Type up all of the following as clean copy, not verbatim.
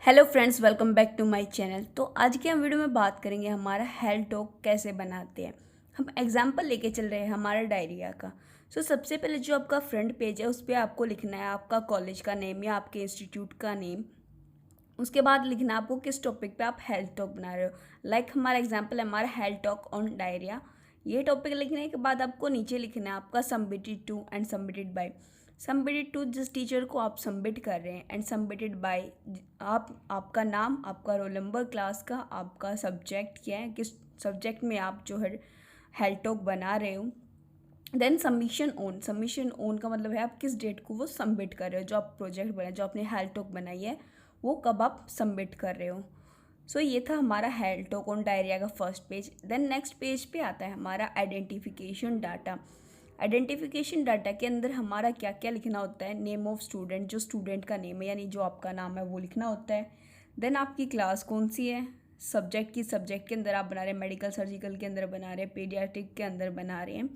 Hello friends, welcome back to my channel. तो आज के हम वीडियो में बात करेंगे हमारा हेल्थ टॉक कैसे बनाते हैं। हम एग्जांपल लेके चल रहे हैं हमारा डायरिया का। सबसे पहले जो आपका फ्रंट पेज है उस पर आपको लिखना है आपका कॉलेज का नेम या आपके इंस्टीट्यूट का नेम। उसके बाद लिखना है आपको किस टॉपिक पे आप हेल्थ टॉक बना रहे हो। हमारा एग्जाम्पल है हमारा हेल्थ टॉक ऑन डायरिया। ये टॉपिक लिखने के बाद आपको नीचे लिखना है आपका submitted to and submitted by. Submitted to जिस टीचर को आप सबमिट कर रहे हैं एंड सबमिटेड बाय आपका नाम, आपका रोल नंबर, क्लास का, आपका सब्जेक्ट क्या है, किस सब्जेक्ट में आप जो है हेल्थ टॉक बना रहे हो। देन सबमिशन ऑन का मतलब है आप किस डेट को वो सबमिट कर रहे हो। जो आप प्रोजेक्ट बनाए, जो आपने हेल्थ टॉक बनाई है, वो कब आप सबमिट कर रहे हो। ये था हमारा हेल्थ टॉक ऑन डायरिया का first page. Then next page पे आता है हमारा आइडेंटिफिकेशन डाटा। आइडेंटिफिकेशन डाटा के अंदर हमारा क्या क्या लिखना होता है। नेम ऑफ स्टूडेंट, जो स्टूडेंट का नेम है यानी जो आपका नाम है वो लिखना होता है। देन आपकी क्लास कौन सी है, सब्जेक्ट के अंदर आप बना रहे हैं, मेडिकल सर्जिकल के अंदर बना रहे हैं, पीडियाट्रिक के अंदर बना रहे हैं।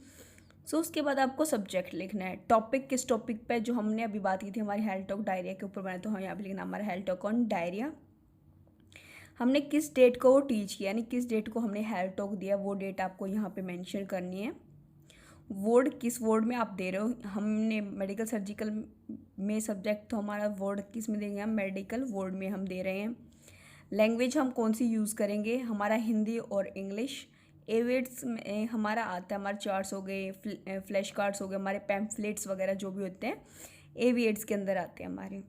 उसके बाद आपको सब्जेक्ट लिखना है। टॉपिक किस टॉपिक पे, जो हमने अभी बात की थी हमारी हेल्थ टॉक डायरिया के ऊपर बनाया, तो हम यहाँ पे लिखना हमारा हेल्थ टॉक ऑन डायरिया। हमने किस डेट को वो टीच किया, यानी किस डेट को हमने हेल्थ टॉक दिया, वो डेट आपको यहाँ पे मेंशन करनी है। वर्ड किस वर्ड में आप दे रहे हो। हमने मेडिकल सर्जिकल में सब्जेक्ट, तो हमारा वर्ड किस में देंगे, हम मेडिकल वर्ड में हम दे रहे हैं। लैंग्वेज हम कौन सी यूज़ करेंगे, हमारा हिंदी और इंग्लिश। एविड्स में हमारा आता है, हमारे चार्ट्स हो गए, फ्लैश कार्ड्स हो गए, हमारे पैम्फलेट्स वगैरह जो भी होते हैं एविएड्स के अंदर आते हैं हमारे।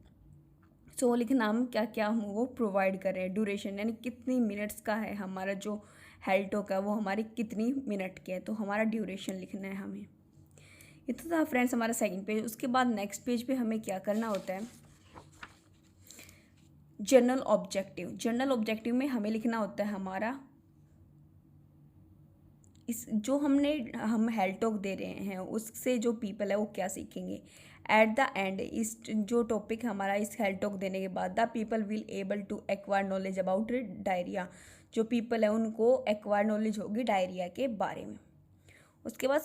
लिखना हम क्या क्या हम वो प्रोवाइड कर रहे हैं। ड्यूरेशन यानी कितनी मिनट्स का है हमारा जो हेल्थ टॉक है, वो हमारी कितनी मिनट की है, तो हमारा ड्यूरेशन लिखना है हमें। ये तो था फ्रेंड्स हमारा सेकंड पेज। उसके बाद नेक्स्ट पेज पे हमें क्या करना होता है, जनरल ऑब्जेक्टिव में हमें लिखना होता है हमारा इस जो हम हेल्थ टॉक दे रहे हैं उससे जो पीपल है वो क्या सीखेंगे। एट द एंड इस जो टॉपिक हमारा इस हेल्थ टॉक देने के बाद, the people will able to acquire knowledge about diarrhoea. जो पीपल है उनको एक्वायर नॉलेज होगी डायरिया के बारे में। उसके बाद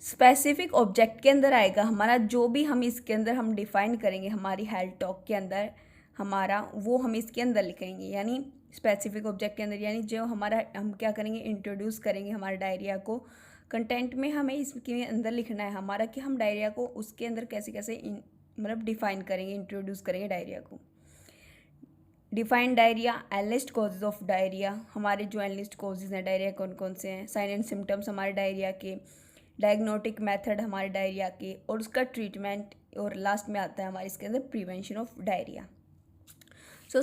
स्पेसिफिक ऑब्जेक्ट के अंदर आएगा हमारा, जो भी हम इसके अंदर हम डिफाइन करेंगे हमारी हेल्थ टॉक के अंदर हमारा, वो हम इसके अंदर लिखेंगे। यानी स्पेसिफिक ऑब्जेक्ट के अंदर यानी जो हमारा हम क्या करेंगे, इंट्रोड्यूस करेंगे हमारे डायरिया को। कंटेंट में हमें इसके अंदर लिखना है हमारा कि हम डायरिया को उसके अंदर कैसे कैसे मतलब डिफाइन करेंगे, इंट्रोड्यूस करेंगे डायरिया को। Defined diarrhoea, enlist causes of diarrhoea, हमारे जो एनलिस्ट कॉजेज हैं डायरिया कौन कौन से हैं। साइन एंड सिम्टम्स हमारे डायरिया के। डायग्नोटिक मेथड हमारे डायरिया के, और उसका ट्रीटमेंट। और लास्ट में आता है हमारे इसके अंदर प्रिवेंशन ऑफ डायरिया।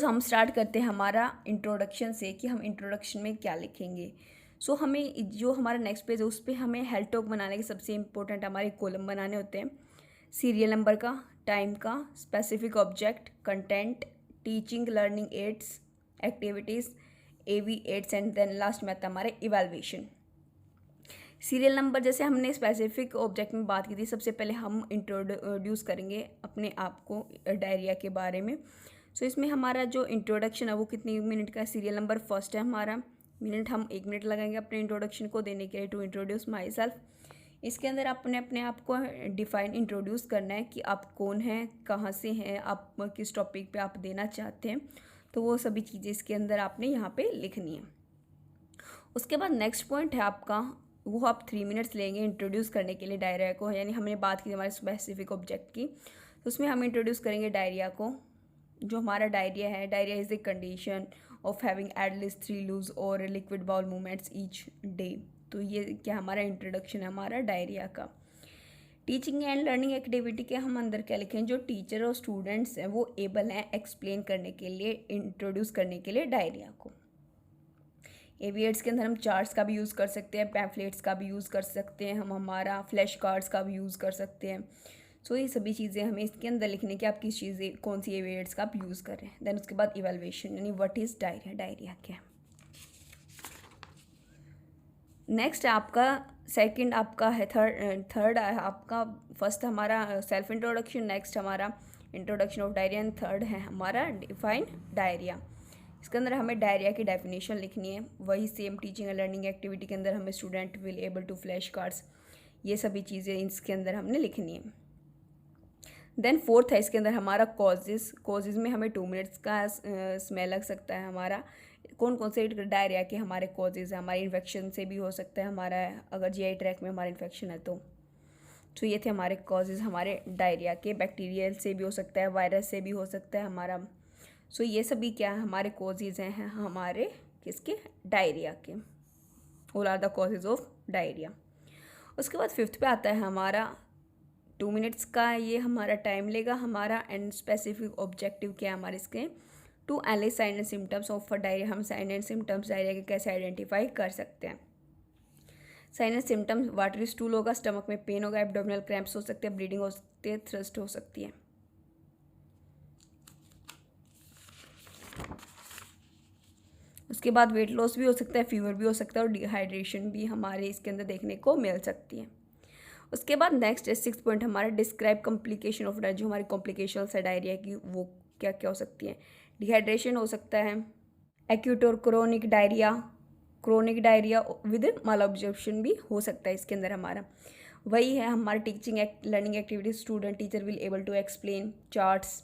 हम स्टार्ट करते हैं हमारा इंट्रोडक्शन से कि हम इंट्रोडक्शन में क्या लिखेंगे। हमें जो हमारा नेक्स्ट पेज है उस पर हमें हेल्थ टॉक बनाने के सबसे इंपॉर्टेंट हमारे कॉलम बनाने होते हैं। सीरियल नंबर का, टाइम का, specific object, content, teaching learning aids, activities, AV aids, and then last में आता है हमारे इवैल्यूएशन। सीरियल नंबर जैसे हमने स्पेसिफिक ऑब्जेक्ट में बात की थी, सबसे पहले हम इंट्रोड्यूस करेंगे अपने आप को डायरिया के बारे में। इसमें हमारा जो इंट्रोडक्शन है वो कितनी मिनट का है। सीरियल नंबर फर्स्ट है हमारा, मिनट हम 1 मिनट लगाएंगे अपने इंट्रोडक्शन को देने के लिए, टू इंट्रोड्यूस माई सेल्फ। इसके अंदर आपने अपने आप को इंट्रोड्यूस करना है कि आप कौन हैं, कहाँ से हैं, आप किस टॉपिक पे आप देना चाहते हैं, तो वो सभी चीज़ें इसके अंदर आपने यहाँ पे लिखनी है। उसके बाद नेक्स्ट पॉइंट है आपका, वो आप 3 मिनट्स लेंगे इंट्रोड्यूस करने के लिए डायरिया को। यानी हमने बात की हमारे स्पेसिफिक ऑब्जेक्ट की, तो उसमें हम इंट्रोड्यूस करेंगे डायरिया को। जो हमारा डायरिया है, diarrhoea is a condition of having at least 3 loose और liquid bowel movements each day. तो ये क्या हमारा इंट्रोडक्शन है हमारा डायरिया का। टीचिंग एंड लर्निंग एक्टिविटी के हम अंदर क्या लिखें, जो टीचर और स्टूडेंट्स हैं वो एबल हैं एक्सप्लेन करने के लिए, इंट्रोड्यूस करने के लिए डायरिया को। एविएट्स के अंदर हम चार्ट्स का भी यूज़ कर सकते हैं, पैम्फलेट्स का भी यूज़ कर सकते हैं, हम हमारा फ्लैश कार्ड्स का भी यूज़ कर सकते हैं। ये सभी चीज़ें हमें इसके अंदर लिखने की, आप किस चीज़ें कौन सी एविएट्स का आप यूज़ कर रहे हैं। देन उसके बाद इवैल्यूएशन यानी व्हाट इज़ डायरिया, डायरिया क्या है। नेक्स्ट आपका सेकंड आपका है थर्ड आपका फर्स्ट हमारा सेल्फ इंट्रोडक्शन, नेक्स्ट हमारा introduction of diarrhoea, and third है हमारा डिफाइन डायरिया। इसके अंदर हमें डायरिया की डेफिनेशन लिखनी है। वही same teaching and learning activity के अंदर हमें student will able to flash cards, ये सभी चीज़ें इसके अंदर हमने लिखनी है। देन फोर्थ है इसके अंदर हमारा कॉजेज़ में हमें 2 मिनट्स का स्मेल लग सकता है हमारा। कौन कौन से डायरिया के हमारे कॉजेज़ हैं, हमारे इन्फेक्शन से भी हो सकता है हमारा, अगर जीआई ट्रैक में हमारा इन्फेक्शन है तो ये थे हमारे कॉजेज़ हमारे डायरिया के। बैक्टीरियल से भी हो सकता है, वायरस से भी हो सकता है हमारा। सो ये सभी क्या है हमारे कॉजेज़ हैं हमारे किसके, डायरिया के। All are the causes of diarrhoea. उसके बाद फिफ्थ पे आता है हमारा 2 मिनट्स का ये हमारा टाइम लेगा हमारा। एंड स्पेसिफिक ऑब्जेक्टिव क्या है हमारे इसके, to analyse sign and symptoms of diarrhoea. हम साइन एंड सिम्टम्स डायरिया के कैसे आइडेंटिफाई कर सकते हैं। Sign and symptoms watery stool होगा, स्टमक में पेन होगा, एब्डोमिनल क्रैम्प्स हो सकते हैं, ब्लीडिंग हो सकती है, थ्रस्ट हो सकती है। उसके बाद वेट लॉस भी हो सकता है, फीवर भी हो सकता है और डिहाइड्रेशन भी हमारे इसके अंदर देखने को मिल सकती है। उसके बाद नेक्स्ट है 6 पॉइंट हमारा डिस्क्राइब कॉम्प्लिकेशन ऑफ डायरिया। जो हमारी कॉम्प्लिकेशंस है डायरिया की वो क्या क्या हो सकती हैं। डिहाइड्रेशन हो सकता है, एक्यूट और chronic diarrhoea with mall absorption भी हो सकता है इसके अंदर हमारा। वही है हमारा teaching learning activities, student teacher will able to explain charts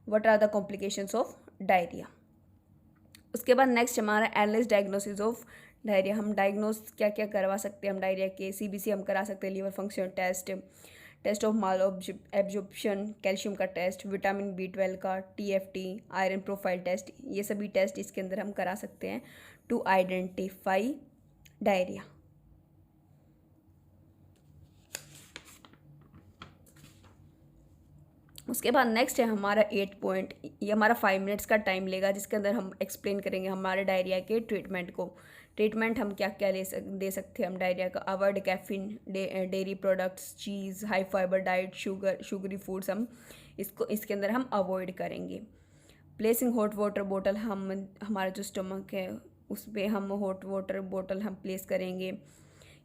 what are the complications of diarrhoea. उसके बाद नेक्स्ट हमारा एनालिस डायग्नोसिस ऑफ डायरिया। हम डायग्नोस क्या क्या करवा सकते हैं हम डायरिया के। सीबीसी हम करा सकते हैं, liver function test of malabsorption, calcium का टेस्ट, विटामिन B12 का, TFT, आयरन प्रोफाइल टेस्ट, ये सभी टेस्ट इसके अंदर हम करा सकते हैं टू आइडेंटिफाई डायरिया। उसके बाद नेक्स्ट है हमारा 8 पॉइंट। ये हमारा 5 मिनट्स का टाइम लेगा जिसके अंदर हम एक्सप्लेन करेंगे हमारे डायरिया के ट्रीटमेंट को। ट्रीटमेंट हम क्या क्या दे सकते हैं हम डायरिया का। Avoid caffeine, dairy products, cheese, high fibre diet, sugary foods हम इसके अंदर हम अवॉइड करेंगे। प्लेसिंग हॉट वाटर बोतल, हम हमारा जो स्टमक है उस पर हम हॉट वाटर बोतल हम प्लेस करेंगे,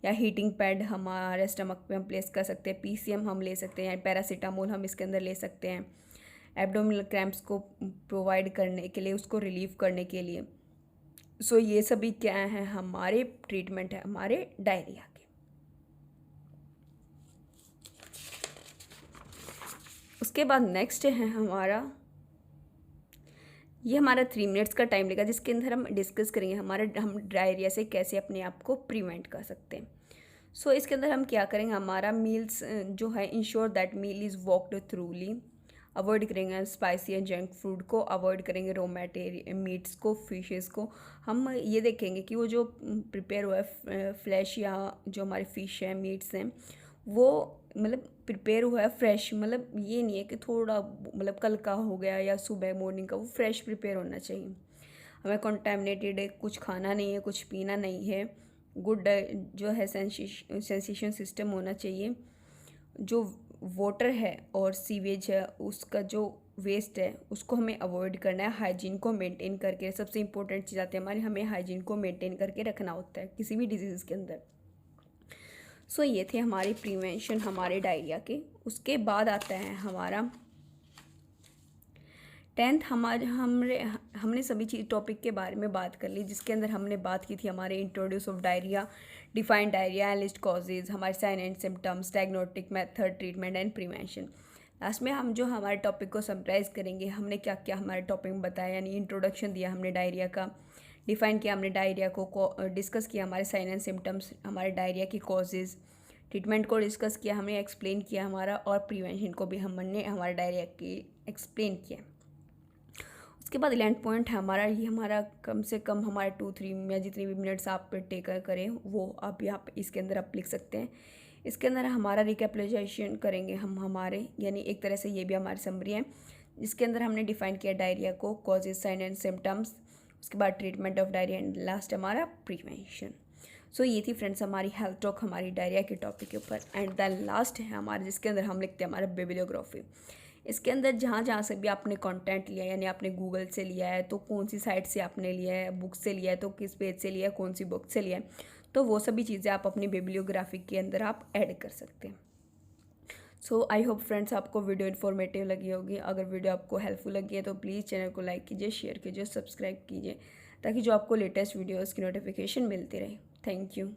या हीटिंग पैड हमारे स्टमक पे हम प्लेस कर सकते हैं। PCM हम ले सकते हैं, पैरासीटामोल हम इसके अंदर ले सकते हैं एब्डोमिनल क्रैम्प्स को प्रोवाइड करने के लिए, उसको रिलीव करने के लिए। सो ये सभी क्या है हमारे ट्रीटमेंट है हमारे डायरिया के। उसके बाद नेक्स्ट है हमारा, ये हमारा 3 मिनट्स का टाइम लेगा जिसके अंदर हम डिस्कस करेंगे हम डायरिया से कैसे अपने आप को प्रिवेंट कर सकते हैं। सो इसके अंदर हम क्या करेंगे, हमारा मील्स जो है ensure that meal is cooked thoroughly. Avoid करेंगे स्पाइसी एंड जंक फूड को, अवॉइड करेंगे रॉ मटेरियल मीट्स को, फिशेस को। हम ये देखेंगे कि वो जो प्रिपेयर हुआ है फ्लैश या जो हमारे फिश हैं, मीट्स हैं, वो मतलब प्रिपेयर हुआ है फ्रेश। मतलब ये नहीं है कि थोड़ा मतलब कल का हो गया या सुबह मॉर्निंग का, वो फ्रेश प्रिपेयर होना चाहिए। हमें कॉन्टेमिनेटेड कुछ खाना नहीं है, कुछ पीना नहीं है। गुड जो है सेंसेशन सिस्टम होना चाहिए। जो वाटर है और सीवेज है उसका जो वेस्ट है उसको हमें अवॉइड करना है। हाइजीन को मेंटेन करके, सबसे इंपॉर्टेंट चीज़ आती है हमारी, हमें हाइजीन को मेंटेन करके रखना होता है किसी भी डिजीज़ के अंदर। सो ये थे हमारे प्रिवेंशन हमारे डायरिया के। उसके बाद आता है हमारा 10th। हमने सभी चीज़ टॉपिक के बारे में बात कर ली जिसके अंदर हमने बात की थी हमारे introduce of diarrhoea, define diarrhoea, list causes, हमारे sign and symptoms, diagnostic method, treatment and prevention. Last में हम जो हमारे टॉपिक को समराइज करेंगे, हमने क्या क्या हमारे टॉपिक में बताया, यानी इंट्रोडक्शन दिया हमने डायरिया का, डिफाइन किया हमने डायरिया को, डिस्कस किया हमारे साइन एंड सिम्टम्स, हमारे डायरिया की कॉजेज़, ट्रीटमेंट को डिस्कस किया हमने, एक्सप्लेन किया हमारा, और प्रिवेंशन को भी हमने हमारे डायरिया की एक्सप्लेन किया। उसके बाद 11 पॉइंट है हमारा, ये हमारा कम से कम हमारे 2-3 या जितनी भी मिनट्स आप टेक करें वो आप यहाँ पे इसके अंदर आप लिख सकते हैं। इसके अंदर हमारा रिकैपिटुलेशन करेंगे हम हमारे, यानी एक तरह से ये भी हमारी समरी है जिसके अंदर हमने डिफाइन किया डायरिया को, कॉजेज, साइन एंड सिम्टम्स, उसके बाद treatment of diarrhoea and last हमारा प्रिवेंशन। सो ये थी फ्रेंड्स हमारी हेल्थ टॉक हमारी डायरिया के टॉपिक के ऊपर। एंड द लास्ट है हमारे जिसके अंदर हम लिखते हैं हमारा बिब्लियोग्राफी। इसके अंदर जहाँ जहाँ से भी आपने कंटेंट लिया है, यानी आपने गूगल से लिया है तो कौन सी साइट से आपने लिया है, बुक से लिया है तो किस पेज से लिया है, कौन सी बुक से लिया है, तो वो सभी चीज़ें आप अपनी बिब्लियोग्राफी के अंदर आप ऐड कर सकते हैं। सो आई होप फ्रेंड्स आपको वीडियो इन्फॉर्मेटिव लगी होगी। अगर वीडियो आपको हेल्पफुल लगी है तो प्लीज़ चैनल को लाइक कीजिए, शेयर कीजिए, सब्सक्राइब कीजिए ताकि जो आपको लेटेस्ट वीडियोज़ की नोटिफिकेशन मिलती रहे। Thank you.